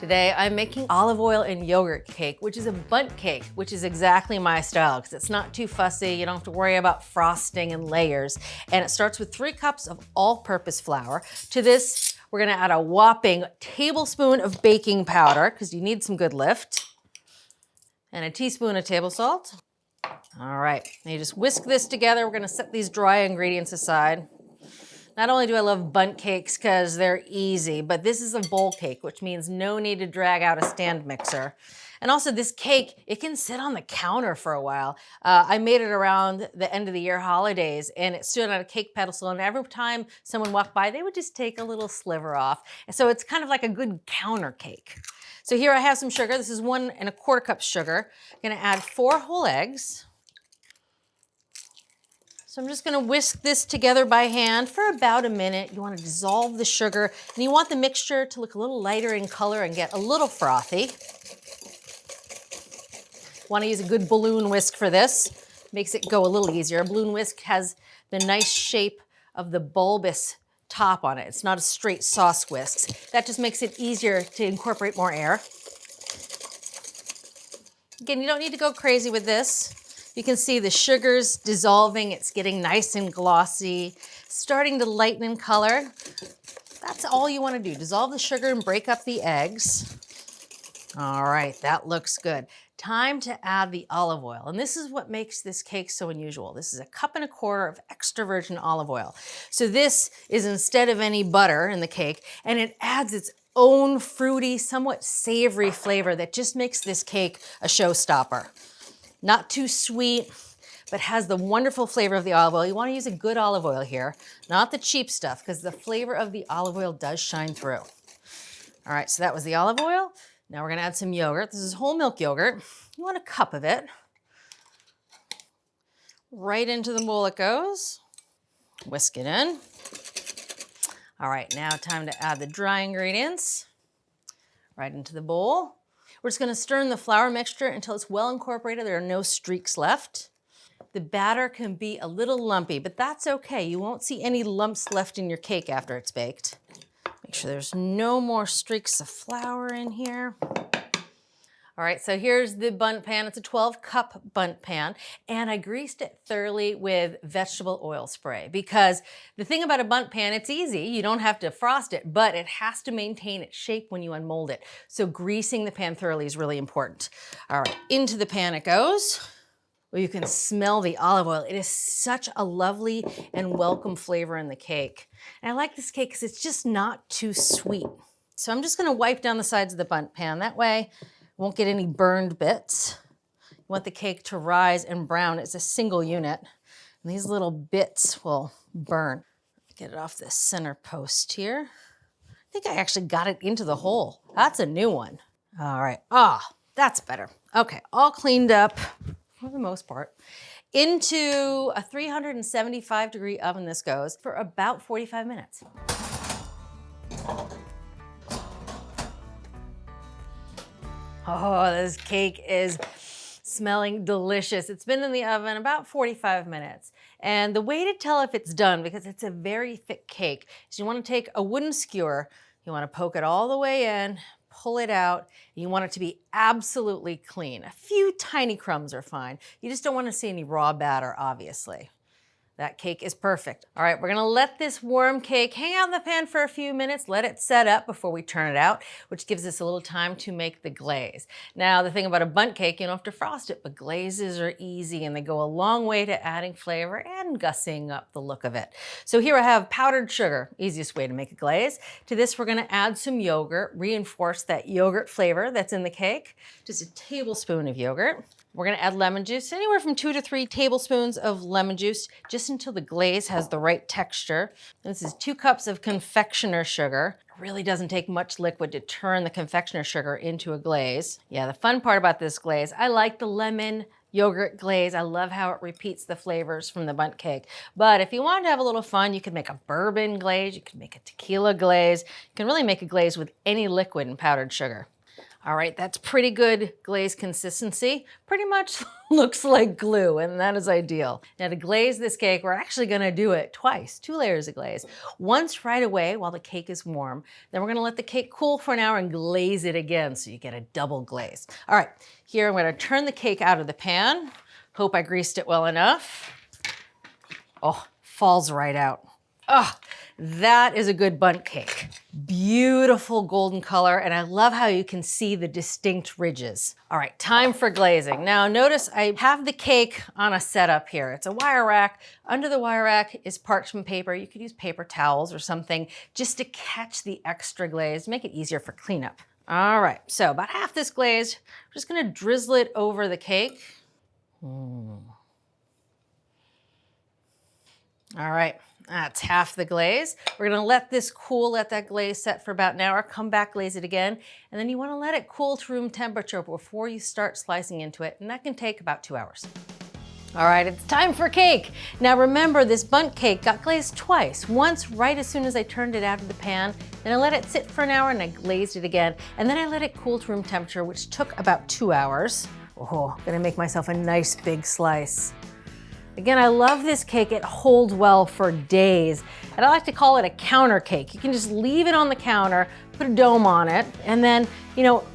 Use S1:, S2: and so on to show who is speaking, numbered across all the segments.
S1: Today I'm making olive oil and yogurt cake, which is a bundt cake, which is exactly my style because it's not too fussy. You don't have to worry about frosting and layers. And it starts with 3 cups of all-purpose flour. To this, we're gonna add a whopping tablespoon of baking powder because you need some good lift, and a teaspoon of table salt. All right, now you just whisk this together. We're gonna set these dry ingredients aside. Not only do I love bundt cakes because they're easy, but this is a bowl cake, which means no need to drag out a stand mixer. And also this cake, it can sit on the counter for a while. I made it around the end of the year holidays and it stood on a cake pedestal, and every time someone walked by, they would just take a little sliver off. And so it's kind of like a good counter cake. So here I have some sugar. This is 1 1/4 cups sugar. I'm gonna add 4 whole eggs. So I'm just gonna whisk this together by hand for about a minute. You wanna dissolve the sugar, and you want the mixture to look a little lighter in color and get a little frothy. Wanna use a good balloon whisk for this. Makes it go a little easier. A balloon whisk has the nice shape of the bulbous top on it. It's not a straight sauce whisk. That just makes it easier to incorporate more air. Again, you don't need to go crazy with this. You can see the sugar's dissolving. It's getting nice and glossy, starting to lighten in color. That's all you want to do. Dissolve the sugar and break up the eggs. All right, that looks good. Time to add the olive oil. And this is what makes this cake so unusual. This is 1 1/4 cups of extra virgin olive oil. So this is instead of any butter in the cake, and it adds its own fruity, somewhat savory flavor that just makes this cake a showstopper. Not too sweet, but has the wonderful flavor of the olive oil. You want to use a good olive oil here, not the cheap stuff, because the flavor of the olive oil does shine through. All right, so that was the olive oil. Now we're gonna add some yogurt. This is whole milk yogurt. You want 1 cup of it. Right into the bowl it goes. Whisk it in. All right, now time to add the dry ingredients. Right into the bowl. We're just gonna stir in the flour mixture until it's well incorporated. There are no streaks left. The batter can be a little lumpy, but that's okay. You won't see any lumps left in your cake after it's baked. Make sure there's no more streaks of flour in here. All right, so here's the bundt pan. It's a 12-cup bundt pan, and I greased it thoroughly with vegetable oil spray because the thing about a bundt pan, it's easy. You don't have to frost it, but it has to maintain its shape when you unmold it. So greasing the pan thoroughly is really important. All right, into the pan it goes. Well, you can smell the olive oil. It is such a lovely and welcome flavor in the cake. And I like this cake because it's just not too sweet. So I'm just gonna wipe down the sides of the bundt pan. That way, won't get any burned bits. You want the cake to rise and brown. It's a single unit. And these little bits will burn. Get it off the center post here. I think I actually got it into the hole. That's a new one. All right, that's better. Okay, all cleaned up for the most part. Into a 375-degree oven this goes for about 45 minutes. Oh, this cake is smelling delicious. It's been in the oven about 45 minutes. And the way to tell if it's done, because it's a very thick cake, is you want to take a wooden skewer, you want to poke it all the way in, pull it out, and you want it to be absolutely clean. A few tiny crumbs are fine. You just don't want to see any raw batter, obviously. That cake is perfect. All right, we're gonna let this warm cake hang out in the pan for a few minutes, let it set up before we turn it out, which gives us a little time to make the glaze. Now, the thing about a bundt cake, you don't have to frost it, but glazes are easy and they go a long way to adding flavor and gussying up the look of it. So here I have powdered sugar, easiest way to make a glaze. To this, we're gonna add some yogurt, reinforce that yogurt flavor that's in the cake. Just a tablespoon of yogurt. We're gonna add lemon juice, anywhere from 2 to 3 tablespoons of lemon juice, just until the glaze has the right texture. This is 2 cups of confectioner sugar. It really doesn't take much liquid to turn the confectioner sugar into a glaze. Yeah, the fun part about this glaze, I like the lemon yogurt glaze. I love how it repeats the flavors from the bundt cake. But if you wanted to have a little fun, you could make a bourbon glaze, you could make a tequila glaze. You can really make a glaze with any liquid and powdered sugar. All right, that's pretty good glaze consistency. Pretty much looks like glue, and that is ideal. Now to glaze this cake, we're actually gonna do it twice, 2 layers of glaze. Once right away while the cake is warm, then we're gonna let the cake cool for an hour and glaze it again so you get a double glaze. All right, here I'm gonna turn the cake out of the pan. Hope I greased it well enough. Oh, falls right out. Oh, that is a good bundt cake. Beautiful golden color, and I love how you can see the distinct ridges. All right, time for glazing. Now notice I have the cake on a setup here. It's a wire rack. Under the wire rack is parchment paper. You could use paper towels or something just to catch the extra glaze, make it easier for cleanup. All right, so about half this glaze, we're just gonna drizzle it over the cake. All right, that's half the glaze. We're gonna let this cool, let that glaze set for about an hour, come back, glaze it again, and then you wanna let it cool to room temperature before you start slicing into it, and that can take about 2 hours. All right, it's time for cake. Now remember, this bundt cake got glazed twice. Once right as soon as I turned it out of the pan, then I let it sit for an hour and I glazed it again, and then I let it cool to room temperature, which took about 2 hours. Oh, gonna make myself a nice big slice. Again, I love this cake. It holds well for days. And I like to call it a counter cake. You can just leave it on the counter, put a dome on it, and then,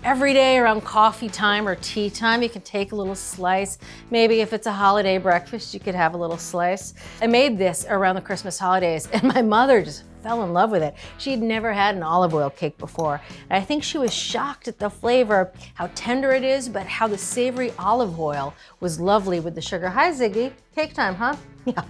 S1: every day around coffee time or tea time, you can take a little slice. Maybe if it's a holiday breakfast, you could have a little slice. I made this around the Christmas holidays, and my mother just fell in love with it. She'd never had an olive oil cake before. And I think she was shocked at the flavor, how tender it is, but how the savory olive oil was lovely with the sugar. Hi, Ziggy. Cake time, huh? Yeah.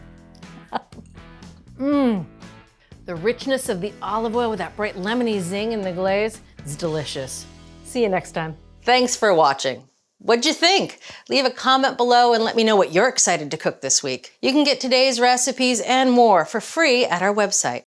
S1: The richness of the olive oil with that bright lemony zing in the glaze is delicious. See you next time. Thanks for watching. What'd you think? Leave a comment below and let me know what you're excited to cook this week. You can get today's recipes and more for free at our website.